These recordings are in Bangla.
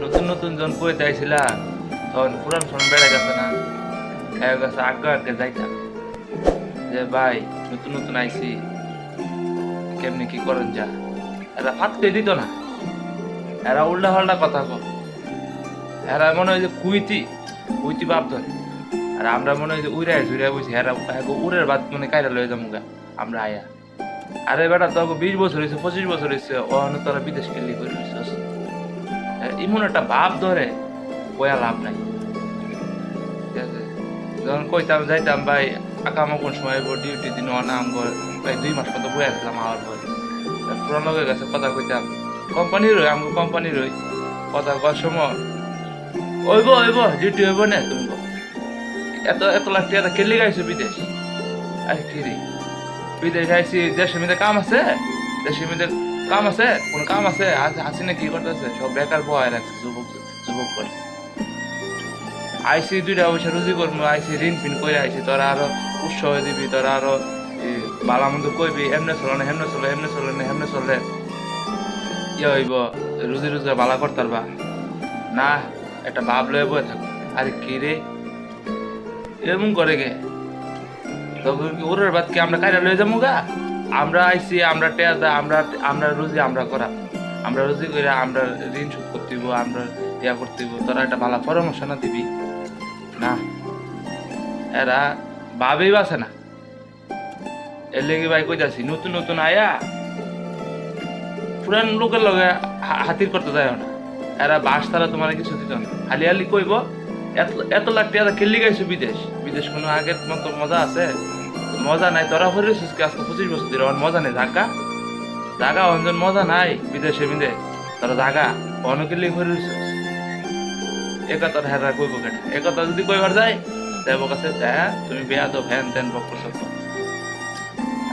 নতুন নতুন জন কইতে আইছিলা তখন পুরান ফোন বেড়ে গেছে না, হয়ে গেছে আগে আগে যাইতাম যে ভাই নতুন নতুন আইছি কেমনি কি করেন যা, এরা ফাটতে দিত না, এরা উল্টা পাল্টা কথা কয়, এরা মনে হয় যে কুইতি কুইতি বাপ ধরে, আর আমরা মনে হয় যে উড়াই ঝুড়াই বসি, এরা উড়ের বাদ মানে কাইরা লয়ে যাবো গা আমরা আয়া। আরে বেটা তোকে 20 বছর হয়েছে 25 বছর হয়েছে অন্য তোরা বিদেশ খেলি করে এমন একটা ভাব ধরে কয়া লাভ নাই। ঠিক আছে, যখন কইতাম যাইতাম ভাই আকামা কোন সময় ডিউটি দিন নাম করে প্রায় 2 মাস মতো বয়ে আসলাম আমার পরে পুরান লোকের কাছে কথা কইতাম, কোম্পানির রই আমি কোম্পানির রই কথা কর সময় ওইব ওইব ডিউটি হইব না তুমি এত এত লাখ টাকা খেললে গাইছো বিদেশ। আরে কি রে বিদেশ আইসি দেশের মধ্যে কাম আছে, দেশের মধ্যে কাম আছে কোন কাম আছে হাসিনা কি করতেছে সব বেকার বয় রাখছে যুবক যুবক করে। আইসি 2টা পয়সা রুজি করবো, আইসি ঋণ ফিন করে আইসি, তোরা আরো উৎসাহ দিবি, তোরা আরো বালা মন্দ কইবি এমনে চলে না হেমনে চলে হেমনে চলে না হেমনে চলে ইয়ে হইব রুজি রোজগার বালা করতার বা না একটা ভাব লয়ে বয়ে থাকো। আরে কি রে এমন করে গে তখন কি ওরের বাদ কি আমরা কাইরা লয়ে যাবো গা, আমরা আইসি আমরা টেয়া আমরা আমরা রুজি আমরা করা, আমরা রুজি করে আমরা ঋণ শোধ করতে হইব, আমরা ইয়া করতে হইব, তোরা একটা ভালো পরামর্শ না দিবি না, এরা ভাবেই বাসে না। এর লেগে ভাই কইতাছি নতুন নতুন আয়া পুরান লোকের লগে হাতির করতে যায় না, এরা বাস তারা তোমার কিছু দিত না, হালি হালি কইব এত এত লাখ টাকা খেললি গাইছো বিদেশ, বিদেশ কোনো আগের মতো মজা আছে মজা নাই, তোরা হরে সুস্কে আজকে 25 বছর ধরে মজা নেই, জাগা জাগা অঞ্জন মজা নাই বিদেশে মিদে তোরা জাগা অনেকের লিখ হরে একথা হেরা কইব কেন, একথা যদি কইবার যায় দেব কাছে হ্যাঁ তুমি বেয়া দো ফ্যান তেন বক্কর সব।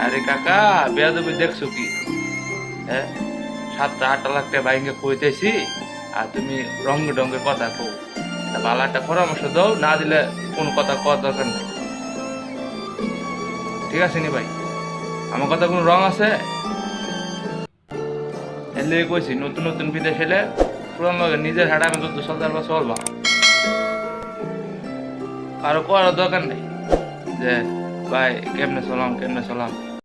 আরে কাকা বেয়া দেবি দেখছো কি হ্যাঁ 7-8 লাখ টাকা বাইকে কইতেছি আর তুমি রঙ ডঙ্গের কথা কও, ভালো একটা পরামর্শ দাও, না দিলে কোনো কথা কওয়ার দরকার নেই। ঠিক আছে নি ভাই আমার কথা কোনো রং আছে? এলে কইছি নতুন নতুন বিদেশ এলে পুরান লগে নিজের হাড়া আমি তো চলবা চলবা, কারো করার দরকার নেই যে ভাই কেমনে চলাম কেমনে চলাম।